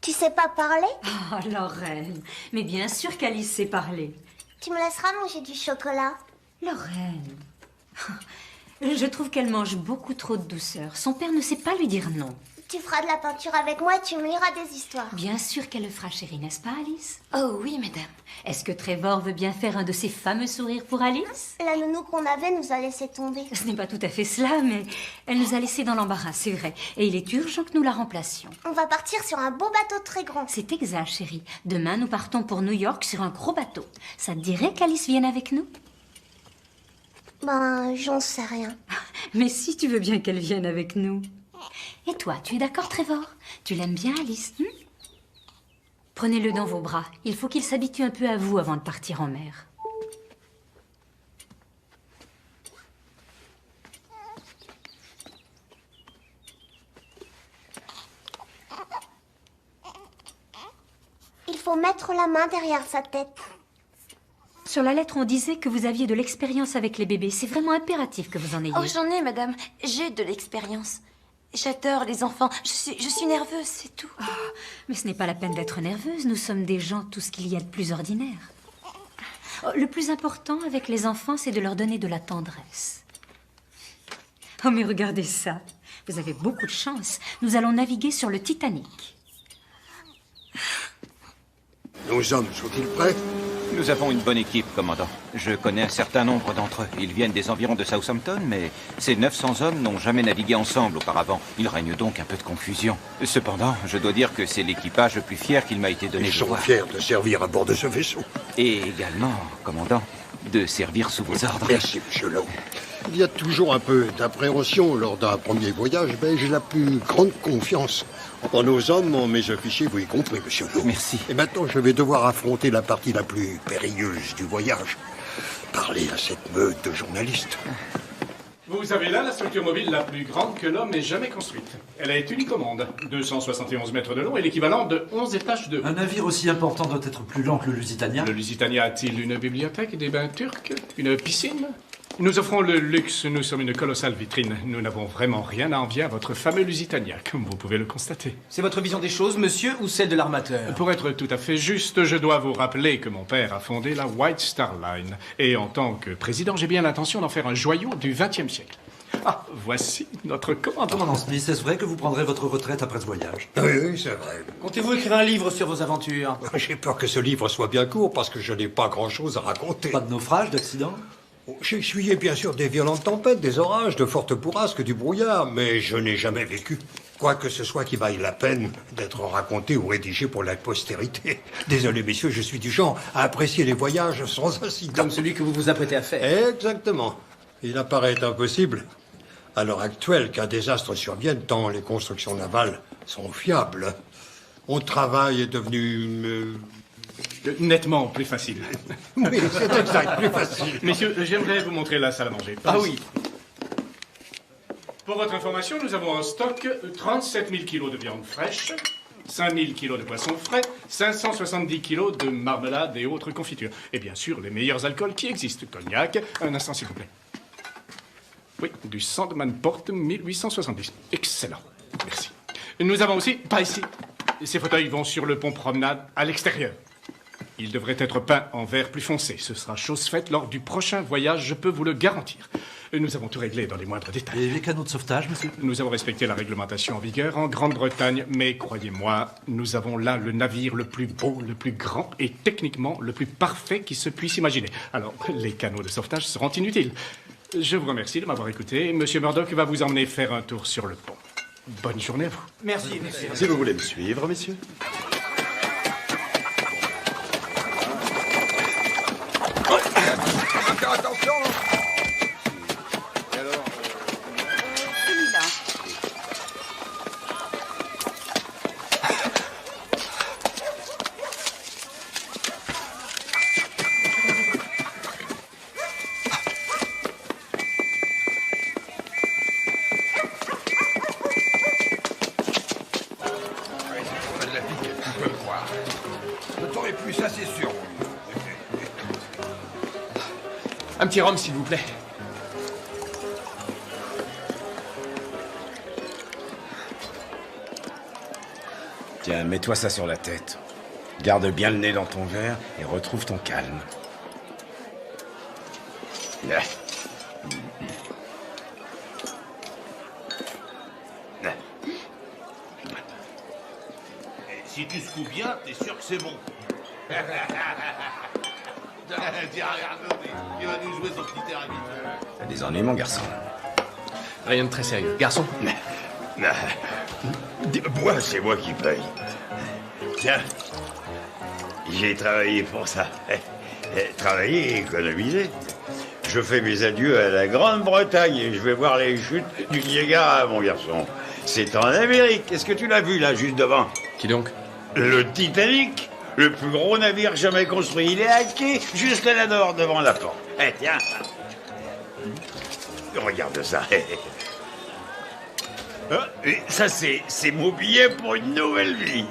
Tu sais pas parler? Oh, Lorraine. Mais bien sûr qu'Alice sait parler. Tu me laisseras manger du chocolat? Lorraine. Je trouve qu'elle mange beaucoup trop de douceur. Son père ne sait pas lui dire non. Tu feras de la peinture avec moi et tu me liras des histoires. Bien sûr qu'elle le fera, chérie, n'est-ce pas, Alice? Oh oui, madame. Est-ce que Trevor veut bien faire un de ses fameux sourires pour Alice? La nounou qu'on avait nous a laissé tomber. Ce n'est pas tout à fait cela, mais elle nous a laissés dans l'embarras, c'est vrai. Et il est urgent que nous la remplacions. On va partir sur un beau bateau très grand. C'est exact, chérie. Demain, nous partons pour New York sur un gros bateau. Ça te dirait qu'Alice vienne avec nous? Ben, j'en sais rien. Mais si tu veux bien qu'elle vienne avec nous. Et toi, tu es d'accord, Trevor? Tu l'aimes bien, Alice? Prenez-le dans vos bras. Il faut qu'il s'habitue un peu à vous avant de partir en mer. Il faut mettre la main derrière sa tête. Sur la lettre, on disait que vous aviez de l'expérience avec les bébés. C'est vraiment impératif que vous en ayez. Oh, j'en ai, madame. J'ai de l'expérience. J'adore les enfants. Je suis nerveuse, c'est tout. Oh, mais ce n'est pas la peine d'être nerveuse. Nous sommes des gens, tout ce qu'il y a de plus ordinaire. Oh, le plus important avec les enfants, c'est de leur donner de la tendresse. Oh, mais regardez ça. Vous avez beaucoup de chance. Nous allons naviguer sur le Titanic. Nos hommes sont-ils prêts? Nous avons une bonne équipe, commandant. Je connais un certain nombre d'entre eux. Ils viennent des environs de Southampton, mais ces 900 hommes n'ont jamais navigué ensemble auparavant. Il règne donc un peu de confusion. Cependant, je dois dire que c'est l'équipage le plus fier qu'il m'a été donné Ils de sont voir. fiers de servir à bord de ce vaisseau. Et également, commandant, de servir sous vos ordres. Merci, monsieur Long. Il y a toujours un peu d'appréhension lors d'un premier voyage, mais j'ai la plus grande confiance en nos hommes, en mes officiers, vous y compris, monsieur Long. Merci. Et maintenant, je vais devoir affronter la partie la plus périlleuse du voyage. Parler à cette meute de journalistes. Vous avez là la structure mobile la plus grande que l'homme ait jamais construite. Elle est unique au monde. 271 mètres de long et l'équivalent de 11 étages de haut. Un navire aussi important doit être plus lent que le Lusitania. Le Lusitania a-t-il une bibliothèque, des bains turcs, une piscine? Nous offrons le luxe, nous sommes une colossale vitrine. Nous n'avons vraiment rien à envier à votre fameux Lusitania, comme vous pouvez le constater. C'est votre vision des choses, monsieur, ou celle de l'armateur? Pour être tout à fait juste, je dois vous rappeler que mon père a fondé la White Star Line. Et en tant que président, j'ai bien l'intention d'en faire un joyau du XXe siècle. Ah, voici notre commandant. Commandant Smith, est-ce vrai que vous prendrez votre retraite après ce voyage? Oui, c'est vrai. Comptez-vous écrire un livre sur vos aventures? J'ai peur que ce livre soit bien court parce que je n'ai pas grand-chose à raconter. Pas de naufrage, d'accident? J'ai essuyé bien sûr des violentes tempêtes, des orages, de fortes bourrasques, du brouillard, mais je n'ai jamais vécu. Quoi que ce soit qui vaille la peine d'être raconté ou rédigé pour la postérité. Désolé, messieurs, je suis du genre à apprécier les voyages sans incident. Comme celui que vous vous apprêtez à faire. Exactement. Il apparaît impossible, à l'heure actuelle, qu'un désastre survienne tant les constructions navales sont fiables. Mon travail est devenu... Nettement plus facile. Oui, c'est exact, plus facile. Messieurs, j'aimerais vous montrer la salle à manger. Ah oui. Pour votre information, nous avons en stock 37 000 kilos de viande fraîche, 5 000 kilos de poissons frais, 570 kilos de marmelade et autres confitures. Et bien sûr, les meilleurs alcools qui existent. Cognac, un instant s'il vous plaît. Oui, du Sandman Port 1870. Excellent. Merci. Nous avons aussi, pas ici, ces fauteuils vont sur le pont promenade à l'extérieur. Ils devraient être peints en vert plus foncé. Ce sera chose faite lors du prochain voyage, je peux vous le garantir. Nous avons tout réglé dans les moindres détails. Et les canaux de sauvetage, monsieur? Nous avons respecté la réglementation en vigueur en Grande-Bretagne, mais croyez-moi, nous avons là le navire le plus beau, le plus grand et techniquement le plus parfait qui se puisse imaginer. Alors, les canaux de sauvetage seront inutiles. Je vous remercie de m'avoir écouté. Monsieur Murdoch va vous emmener faire un tour sur le pont. Bonne journée à vous. Merci, merci. Si vous voulez me suivre, messieurs. Attention! Celui-là. Je t'aurais plus, ça c'est sûr. Un petit rhum, s'il vous plaît. Tiens, mets-toi ça sur la tête. Garde bien le nez dans ton verre et retrouve ton calme. Là. Là. Si tu secoues bien, t'es sûr que c'est bon. Tiens, regarde, il va nous jouer son petit air habituel. T'as des ennuis, mon garçon? Rien de très sérieux. Garçon? Bois, c'est moi qui paye. Tiens, j'ai travaillé pour ça. Travailler et économiser. Je fais mes adieux à la Grande-Bretagne et je vais voir les chutes du Niagara, mon garçon. C'est en Amérique. Est-ce que tu l'as vu, là, juste devant? Qui donc? Le Titanic, le plus gros navire jamais construit. Il est à quai, juste là-nord, devant la porte. Tiens. Regarde ça. Et ça, c'est mon billet pour une nouvelle vie.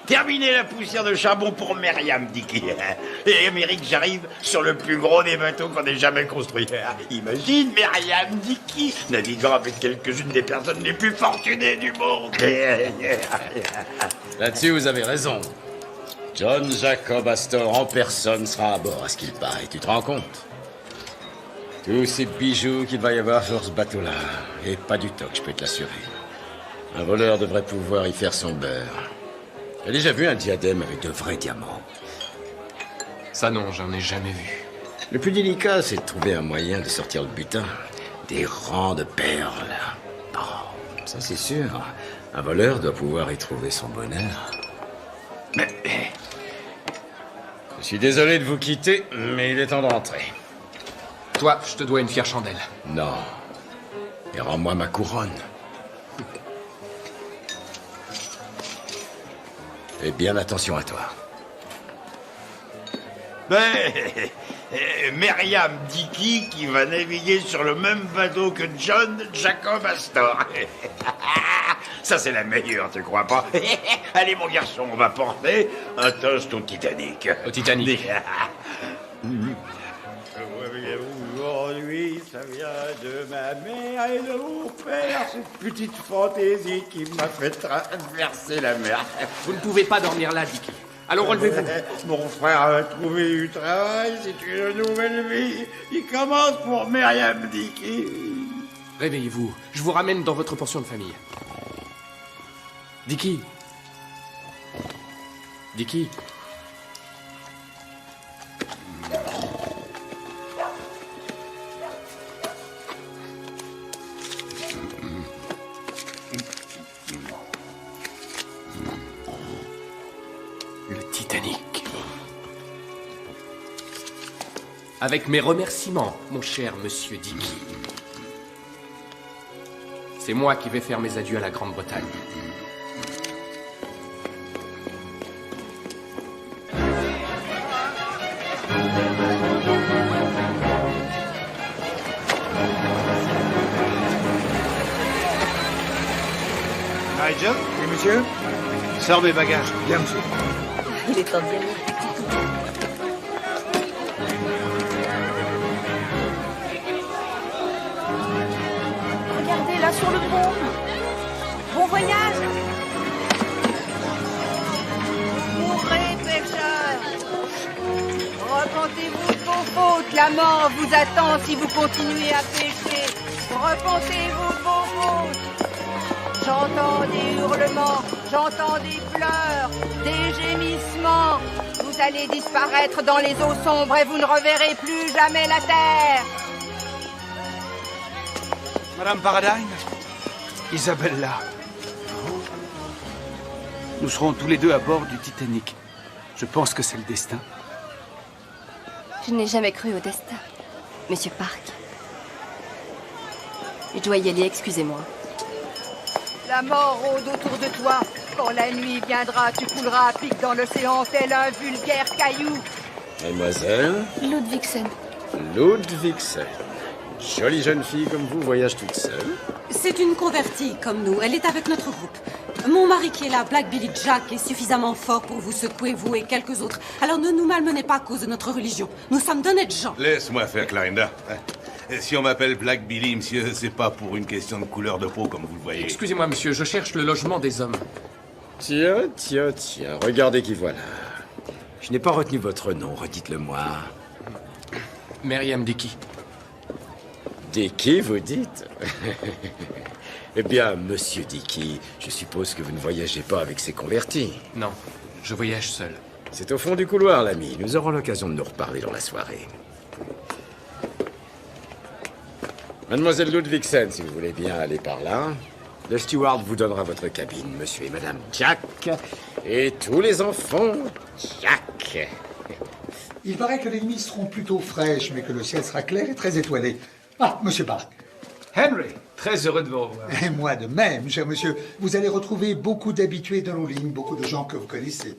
Terminer la poussière de charbon pour Myriam Dickey. Et Amérique, j'arrive sur le plus gros des bateaux qu'on ait jamais construit. Imagine Myriam Dickey naviguant avec quelques-unes des personnes les plus fortunées du monde. Là-dessus, vous avez raison. John Jacob Astor en personne sera à bord, à ce qu'il paraît. Tu te rends compte? Tous ces bijoux qu'il va y avoir sur ce bateau-là. Et pas du toc, je peux te l'assurer. Un voleur devrait pouvoir y faire son beurre. T'as déjà vu un diadème avec de vrais diamants? Ça non, j'en ai jamais vu. Le plus délicat, c'est de trouver un moyen de sortir le butin. Des rangs de perles. Oh, ça c'est sûr. Un voleur doit pouvoir y trouver son bonheur. Je suis désolé de vous quitter, mais il est temps de rentrer. Toi, je te dois une fière chandelle. Non. Et rends-moi ma couronne. Fais bien attention à toi. Myriam Dickey qui va naviguer sur le même bateau que John Jacob Astor. Ça, c'est la meilleure, tu crois pas? Allez, mon garçon, on va porter un toast au Titanic. Au Titanic. Aujourd'hui, ça vient de ma mère et de mon père, cette petite fantaisie qui m'a fait traverser la mer. Vous ne pouvez pas dormir là, Dicky. Alors relevez-vous. Mon frère a trouvé du travail, c'est une nouvelle vie. Il commence pour Myriam Dickey. Réveillez-vous. Je vous ramène dans votre portion de famille. Dicky. Dicky. Le Titanic. Avec mes remerciements, mon cher monsieur Dicky. C'est moi qui vais faire mes adieux à la Grande-Bretagne. Nigel? Oui, monsieur? Sors mes bagages. Bien, monsieur. Il est temps d'y aller. Regardez là sur le pont. Bon voyage. Mourrez, pêcheurs. Repentez-vous de vos fautes. La mort vous attend si vous continuez à pêcher. Repentez-vous de vos fautes. J'entends des hurlements, j'entends des pleurs, des gémissements. Vous allez disparaître dans les eaux sombres et vous ne reverrez plus jamais la terre. Madame Paradine? Isabella. Nous serons tous les deux à bord du Titanic. Je pense que c'est le destin. Je n'ai jamais cru au destin, Monsieur Park. Je dois y aller, excusez-moi. La mort rôde autour de toi. Quand la nuit viendra, tu couleras à pic dans l'océan tel un vulgaire caillou. Mademoiselle Ludvigsen. Ludvigsen. Jolie jeune fille comme vous voyage toute seule. C'est une convertie comme nous. Elle est avec notre groupe. Mon mari qui est là, Black Billy Jack, est suffisamment fort pour vous secouer, vous et quelques autres. Alors ne nous malmenez pas à cause de notre religion. Nous sommes d'honnêtes gens. Laisse-moi faire, Clarinda. Si on m'appelle Black Billy, monsieur, c'est pas pour une question de couleur de peau, comme vous le voyez. Excusez-moi, monsieur, je cherche le logement des hommes. Tiens, regardez qui voilà. Je n'ai pas retenu votre nom, redites-le-moi. Myriam Dickey. Dickey, vous dites? Eh bien, monsieur Dickey, je suppose que vous ne voyagez pas avec ces convertis. Non, je voyage seul. C'est au fond du couloir, l'ami. Nous aurons l'occasion de nous reparler dans la soirée. Mademoiselle Ludvigsen, si vous voulez bien aller par là. Le steward vous donnera votre cabine, monsieur et madame Jack. Et tous les enfants, Jack. Il paraît que les nuits seront plutôt fraîches, mais que le ciel sera clair et très étoilé. Ah, monsieur Park. Henry, très heureux de vous revoir. Et moi de même, cher monsieur. Vous allez retrouver beaucoup d'habitués dans nos lignes, beaucoup de gens que vous connaissez.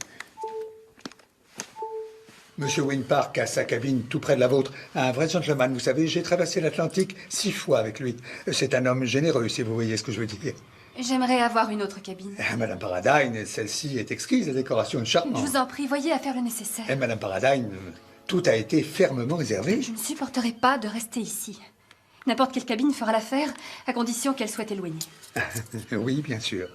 Monsieur Wynne Park a sa cabine tout près de la vôtre. Un vrai gentleman, vous savez, j'ai traversé l'Atlantique 6 fois avec lui. C'est un homme généreux, si vous voyez ce que je veux dire. J'aimerais avoir une autre cabine. Madame Paradine, celle-ci est exquise, la décoration est charmante. Je vous en prie, voyez à faire le nécessaire. Et Madame Paradine, tout a été fermement réservé. Je ne supporterai pas de rester ici. N'importe quelle cabine fera l'affaire, à condition qu'elle soit éloignée. Oui, bien sûr.